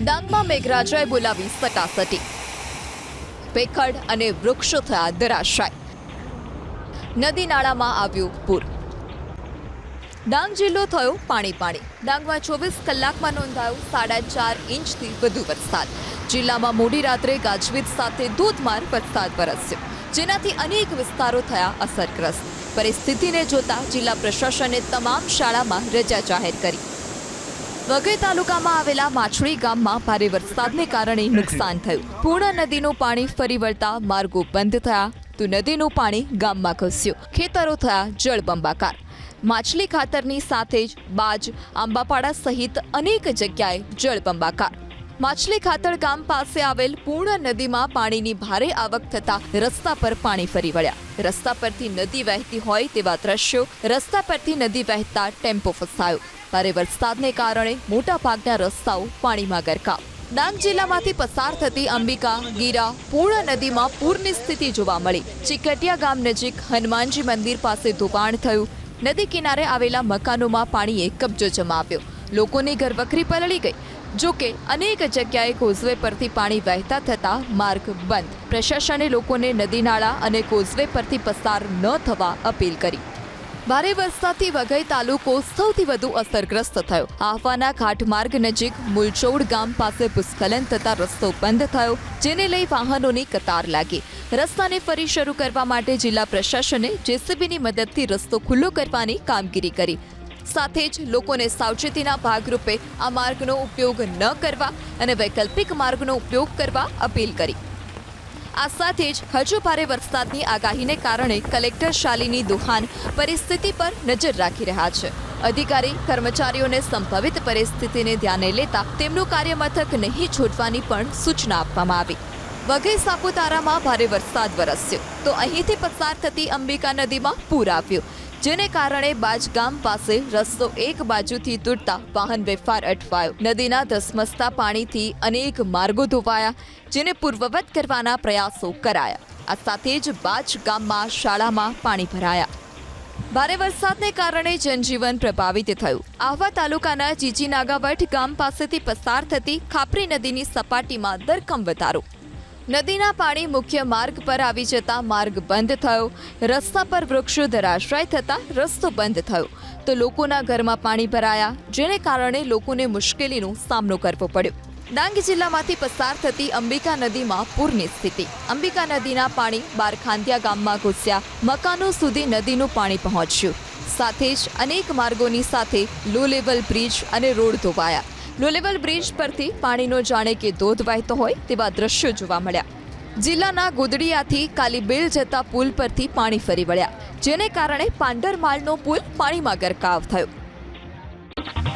ડાંગમાં મેઘરાજાએ બોલાવી સટાસટી, ભેખડ અને વૃક્ષો થયા ધરાશાય, નદી નાળામાં આવ્યું પૂર. ડાંગ જિલ્લો થયો પાણી. ડાંગમાં 24 કલાકમાં નોંધાયો 4.5 ઇંચથી વધુ વરસાદ. જિલ્લામાં મોડી રાત્રે ગાજવીજ સાથે ધોધમાર વરસાદ વરસ્યો, જેનાથી અનેક વિસ્તારો થયા અસરગ્રસ્ત. પરિસ્થિતિને જોતા જિલ્લા પ્રશાસને તમામ શાળામાં રજા જાહેર કરી. વઘઈ તાલુકામાં આવેલા માછડી ગામમાં ભારે વરસાદને કારણે નુકસાન થયું. પૂર્ણ નદીનું પાણી ફરી વળતા માર્ગો બંધ થયા તો નદીનું પાણી ગામમાં ઘસ્યું. ખેતરો થયા જળબંબાકાર. માછલી ખાતરની સાથે જ બાજ, આંબાપાડા સહિત અનેક જગ્યાએ જળબંબાકાર. માછલી ખાતર ગામ પાસે આવેલ પૂર્ણ નદીમાં પાણીની ભારે આવક થતા રસ્તા પર પાણી ફરી વળ્યા. રસ્તા પરથી નદી વહેતી હોય તેવા દ્રશ્યો. રસ્તા પરથી નદી વહેતા ટેમ્પો ફસાયો. ભારે વરસાદને કારણે મોટા ભાગના રસ્તાઓ પાણીમાં ગરકાવ. ડાંગ જિલ્લામાંથી પસાર થતી અંબિકા ગીરા પૂર્ણ નદીમાં પૂરની સ્થિતિ જોવા મળી. ચીકટિયા ગામ નજીક હનુમાનજી મંદિર પાસે ધોવાણ થયું. નદી કિનારે આવેલા મકાનોમાં પાણીએ કબજો જમાવ્યો. લોકોની ઘરવખરી પલળી ગઈ. જોકે અનેક જગ્યાએ કોઝવે પરથી પાણી વહેતા થતા માર્ગ બંધ. પ્રશાસને લોકોને નદી નાળા અને કોઝવે પરથી પસાર ન થવા અપીલ કરી. ભારે વરસાદથી વઘઈ તાલુકો સૌથી વધુ અસરગ્રસ્ત થયો. આહવાના ઘાટમાર્ગ નજીક મુલચોડ ગામ પાસે ભૂસ્ખલન થતા રસ્તો બંધ થયો, જેને લઈ વાહનોની કતાર લાગી. રસ્તાને ફરી શરૂ કરવા માટે જિલ્લા પ્રશાસને જેસીબીની મદદથી રસ્તો ખુલ્લો કરવાની કામગીરી કરી. સાથે જ લોકોને સાવચેતીના ભાગરૂપે આ માર્ગનો ઉપયોગ ન કરવા અને વૈકલ્પિક માર્ગનો ઉપયોગ કરવા અપીલ કરી. આ સાથે જ હજુ ભારે વરસાદની આગાહીને કારણે કલેક્ટર શાલિની દુહાન પરિસ્થિતિ પર નજર રાખી રહ્યા છે. અધિકારી કર્મચારીઓને સંભવિત પરિસ્થિતિને ધ્યાને લેતા તેમનું કાર્યમથક નહીં છોડવાની પણ સૂચના આપવામાં આવી. વઘઈ સાપુતારામાં ભારે વરસાદ વરસ્યો તો અહીંથી પસાર થતી અંબિકા નદીમાં પૂર આવ્યું, જેને કારણે બાજ ગામ પાસે રસ્તો એક બાજુથી તૂટતા વાહન વ્યવહાર અટવાયો. નદીના ધસમસતા પાણીથી અનેક માર્ગો ધોવાયા, જેને પૂર્વવત કરવાના પ્રયાસો કરાયા. આ સાથે જ બાજ ગામમાં શાળામાં પાણી ભરાયા. ભારે વરસાદને કારણે જનજીવન પ્રભાવિત થયું. આહવા તાલુકાના ચીચીનાગાવટ ગામ પાસેથી પસાર થતી ખાપરી નદીની સપાટીમાં ધરખમ વધારો. નદીના પાણી મુખ્ય માર્ગ પર આવી જતા માર્ગ બંધ થયો. રસ્તા પર વૃક્ષો ધરાશાય થતા રસ્તો બંધ થયો તો લોકોના ઘરમાં પાણી ભરાયા, જેને કારણે લોકોને મુશ્કેલીનો સામનો કરવો પડ્યો. ડાંગ જિલ્લામાંથી પસાર થતી અંબિકા નદીમાં પૂરની સ્થિતિ. અંબિકા નદીના પાણી બારખાંધિયા ગામમાં ઘૂસ્યા. મકાનો સુધી નદીનું પાણી પહોંચ્યું. સાથે જ અનેક માર્ગોની સાથે લો લેવલ બ્રિજ અને રોડ ધોવાયા. લો લેવલ બ્રિજ પરથી પાણીનો જાણે કે ધોધ વહેતો હોય તેવા દ્રશ્યો જોવા મળ્યા. જિલ્લાના ગોદડિયાથી કાલીબેલ જતા પુલ પરથી પાણી ફરી વળ્યા, જેને કારણે પાંડરમાળનો પુલ પાણીમાં ગરકાવ થયો.